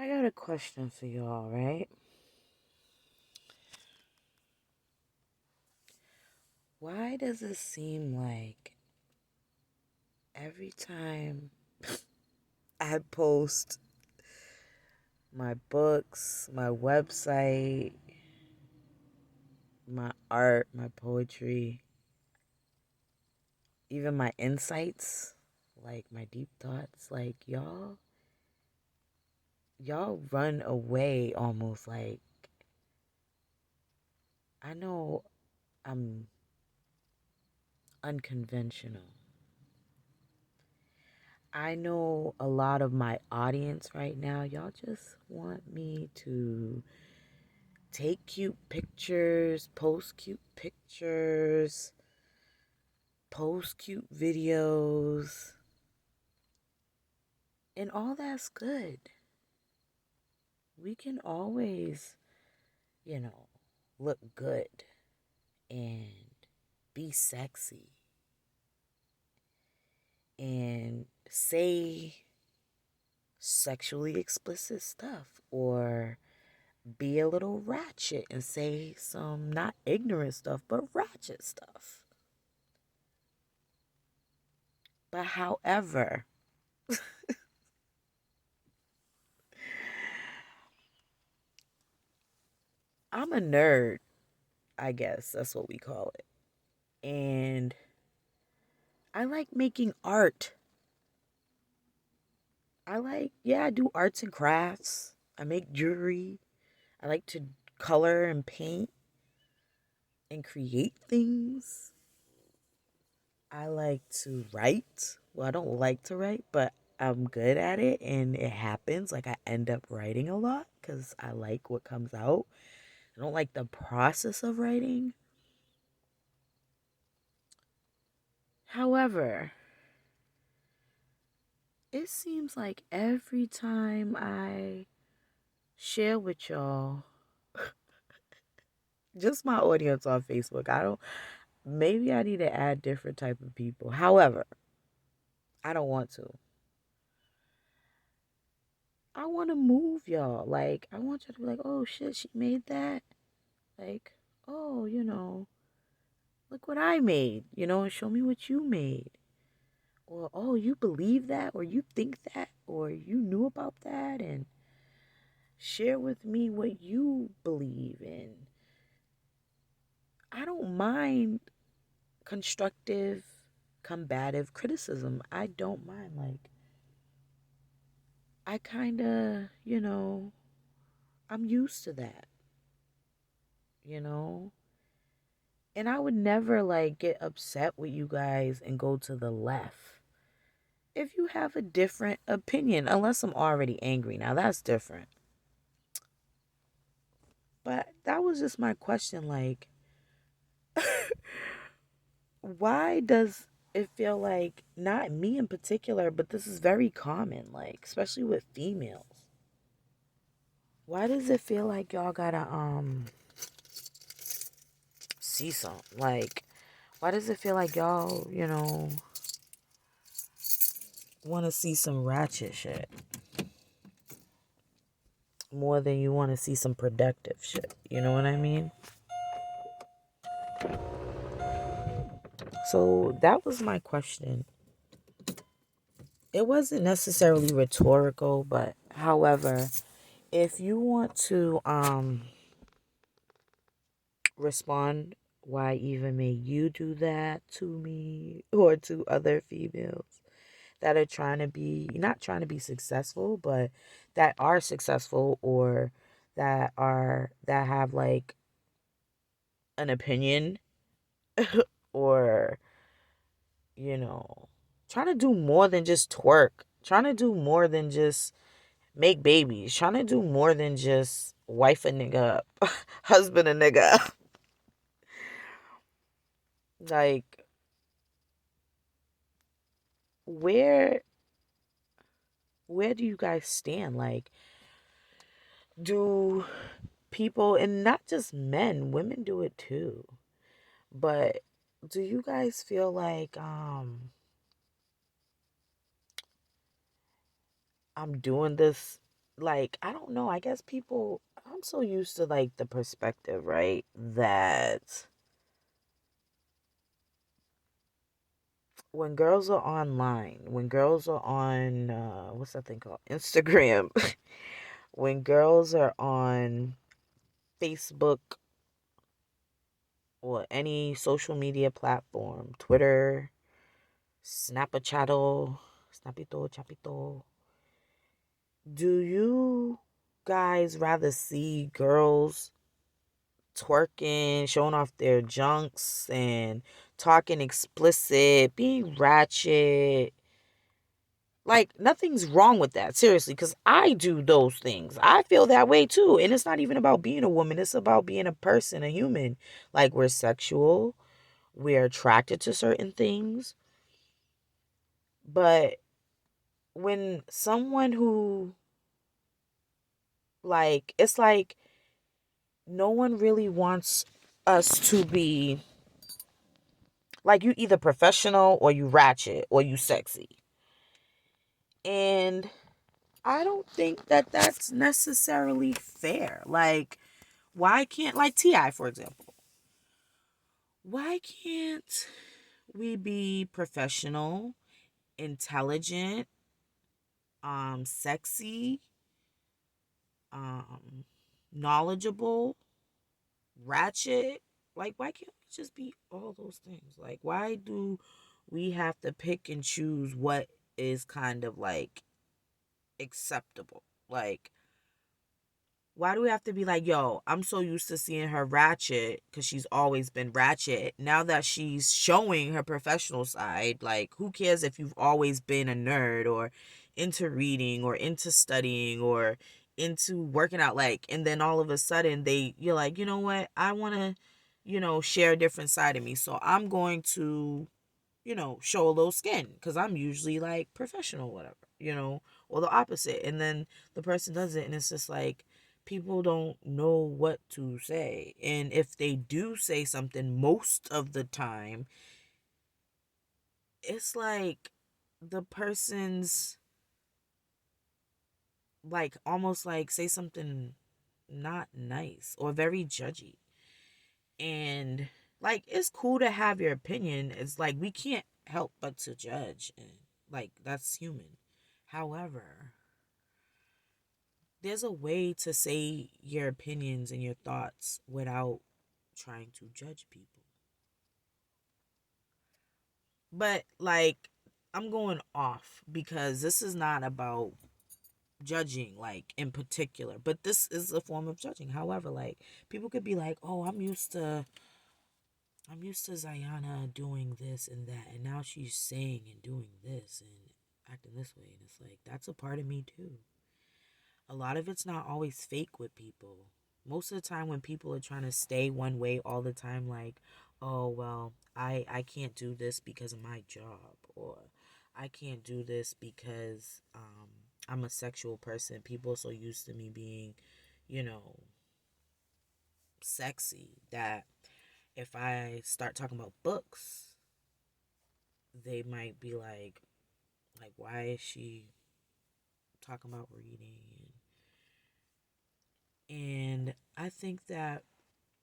I got a question for y'all, right? Why does it seem like every time I post my books, my website, my art, my poetry, even my insights, like my deep thoughts, like y'all run away almost like I know I'm unconventional. I know a lot of my audience right now, y'all just want me to take cute pictures, post cute videos, and all that's good. We can always, you know, look good and be sexy and say sexually explicit stuff or be a little ratchet and say some not ignorant stuff, but ratchet stuff. But however, I'm a nerd, I guess that's what we call it. And I like making art. I do arts and crafts. I make jewelry. I like to color and paint and create things. I like to write. Well, I don't like to write, but I'm good at it and it happens. Like I end up writing a lot because I like what comes out. I don't like the process of writing. However, it seems like every time I share with y'all, just my audience on Facebook, maybe I need to add different type of people. However, I don't want to. I want to move y'all. Like, I want y'all to be like, oh shit, she made that. Like, oh, look what I made, and show me what you made. Or, oh, you believe that, or you think that, or you knew about that, and share with me what you believe in. I don't mind constructive, combative criticism. I don't mind. Like, I kind of, I'm used to that, you know? And I would never like get upset with you guys and go to the left if you have a different opinion, unless I'm already angry. Now that's different. But that was just my question. Like, why does it feel like, not me in particular, but this is very common, like, especially with females. Why does it feel like y'all gotta, see something? Like, why does it feel like y'all, want to see some ratchet shit more than you want to see some productive shit? You know what I mean? So that was my question. It wasn't necessarily rhetorical, but however, if you want to respond, why even may you do that to me or to other females that are trying to be, not trying to be successful, but that are successful, or that have like an opinion, or you know trying to do more than just twerk, trying to do more than just make babies, trying to do more than just wife a nigga up, husband a nigga up. Like, where where do you guys stand? Like, do people, and not just men, women do it too, but do you guys feel like I'm doing this like, I don't know, I guess people, I'm so used to like the perspective, right? That when girls are online, when girls are on what's that thing called? Instagram. When girls are on Facebook or any social media platform, Twitter, Snapchat, Snapito, Chapito, do you guys rather see girls twerking, showing off their junks and talking explicit, being ratchet? Like, nothing's wrong with that, seriously, because I do those things. I feel that way too. And it's not even about being a woman, it's about being a person, a human. Like, we're sexual, we're attracted to certain things. But when someone who, like, it's like no one really wants us to be like, you either professional or you ratchet or you sexy. And I don't think that that's necessarily fair. Like, why can't, like, T.I., for example, why can't we be professional, intelligent, sexy, um knowledgeable, ratchet? Like, why can't we just be all those things? Like, why do we have to pick and choose what is kind of like acceptable? Like, why do we have to be like, yo, I'm so used to seeing her ratchet because she's always been ratchet. Now that she's showing her professional side, like, who cares if you've always been a nerd or into reading or into studying or into working out? Like, and then all of a sudden you're like, you know what? I want to, share a different side of me. So I'm going to, show a little skin because I'm usually like professional, whatever, or the opposite. And then the person does it, and it's just like people don't know what to say. And if they do say something, most of the time, it's like the person's like almost like say something not nice or very judgy. And like, it's cool to have your opinion. It's like we can't help but to judge, and like, that's human. However, there's a way to say your opinions and your thoughts without trying to judge people. But like, I'm going off because this is not about judging like in particular, but this is a form of judging. However, like, people could be like, "Oh, I'm used to Zayana doing this and that, and now she's saying and doing this and acting this way." And it's like, that's a part of me too. A lot of it's not always fake with people. Most of the time, when people are trying to stay one way all the time, like, oh, well, I can't do this because of my job, or I can't do this because I'm a sexual person. People are so used to me being, you know, sexy that if I start talking about books, they might be like, why is she talking about reading? And I think that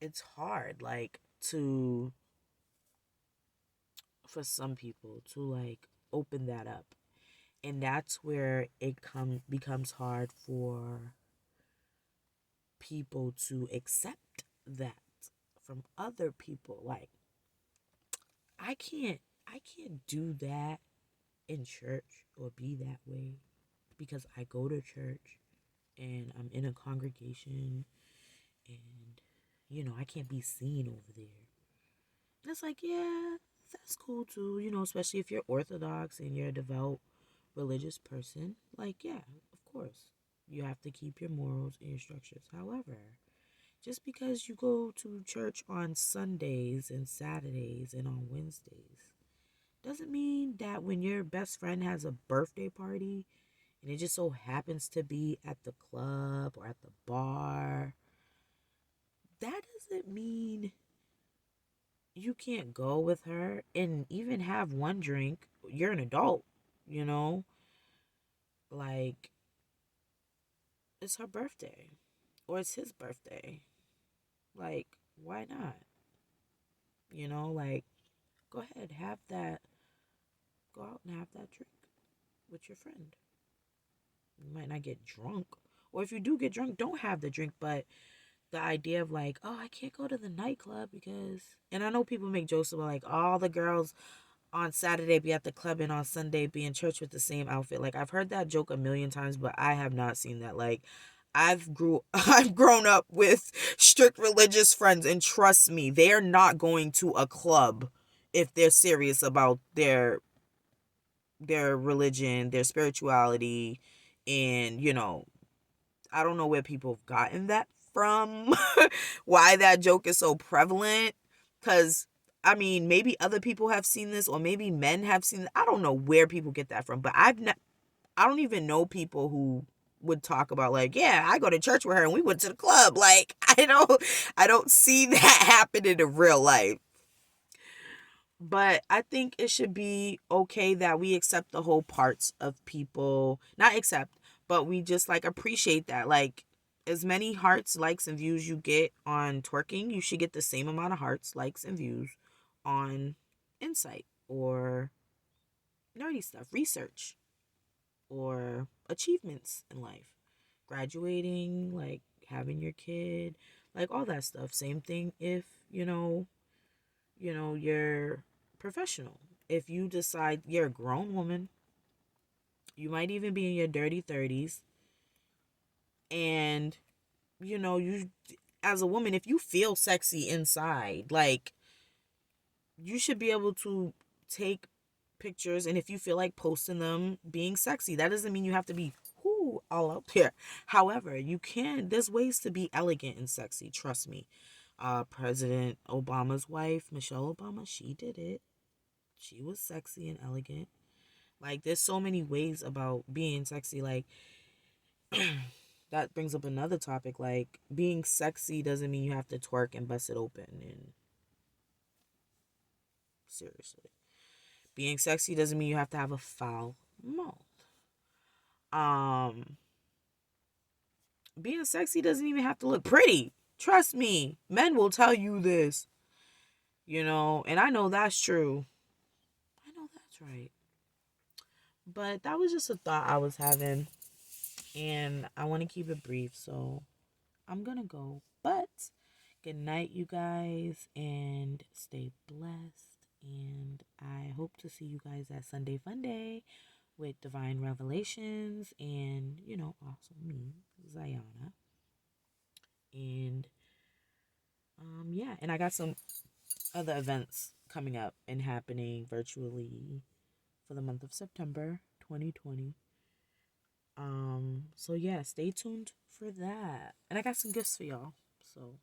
it's hard, like, to, for some people to like open that up. And that's where it becomes hard for people to accept that from other people. Like, I can't do that in church or be that way because I go to church and I'm in a congregation, and I can't be seen over there. And it's like, yeah, that's cool too, especially if you're Orthodox and you're a devout religious person. Like, yeah, of course, you have to keep your morals and your structures. However, just because you go to church on Sundays and Saturdays and on Wednesdays doesn't mean that when your best friend has a birthday party and it just so happens to be at the club or at the bar, that doesn't mean you can't go with her and even have one drink. You're an adult, you know? Like, it's her birthday or it's his birthday. Like, why not? Like, go ahead, have that, go out and have that drink with your friend. You might not get drunk. Or if you do get drunk, don't have the drink. But the idea of like, oh, I can't go to the nightclub because, and I know people make jokes about like all the girls on Saturday be at the club and on Sunday be in church with the same outfit. Like I've heard that joke a million times, but I have not seen that. Like I've grown up with strict religious friends, and trust me, they are not going to a club if they're serious about their religion, their spirituality, and I don't know where people have gotten that from, why that joke is so prevalent. Because, I mean, maybe other people have seen this, or maybe men have seen it. I don't know where people get that from, but I don't even know people who would talk about like, yeah, I go to church with her and we went to the club. Like, I don't see that happen in real life. But I think it should be okay that we accept the whole parts of people, not accept, but we just like appreciate that. Like, as many hearts, likes, and views you get on twerking, you should get the same amount of hearts, likes, and views on insight or nerdy stuff, research, or achievements in life. Graduating, like having your kid, like all that stuff. Same thing if, you're professional. If you decide you're a grown woman, you might even be in your dirty 30s, and you as a woman, if you feel sexy inside, like you should be able to take pictures, and if you feel like posting them being sexy, that doesn't mean you have to be all out there. However, there's ways to be elegant and sexy, trust me. President Obama's wife, Michelle Obama, she did it. She was sexy and elegant. Like, there's so many ways about being sexy. Like, that brings up another topic. Like, being sexy doesn't mean you have to twerk and bust it open. And seriously, being sexy doesn't mean you have to have a foul mouth. Um, being sexy doesn't even have to look pretty. Trust me, men will tell you this. And I know that's true. I know that's right. But that was just a thought I was having, and I want to keep it brief, so I'm gonna go. But good night, you guys, and stay blessed. And I hope to see you guys at Sunday Fun Day with Divine Revelations and, also me, Zayana. And yeah, and I got some other events coming up and happening virtually for the month of September 2020. So yeah, stay tuned for that. And I got some gifts for y'all. So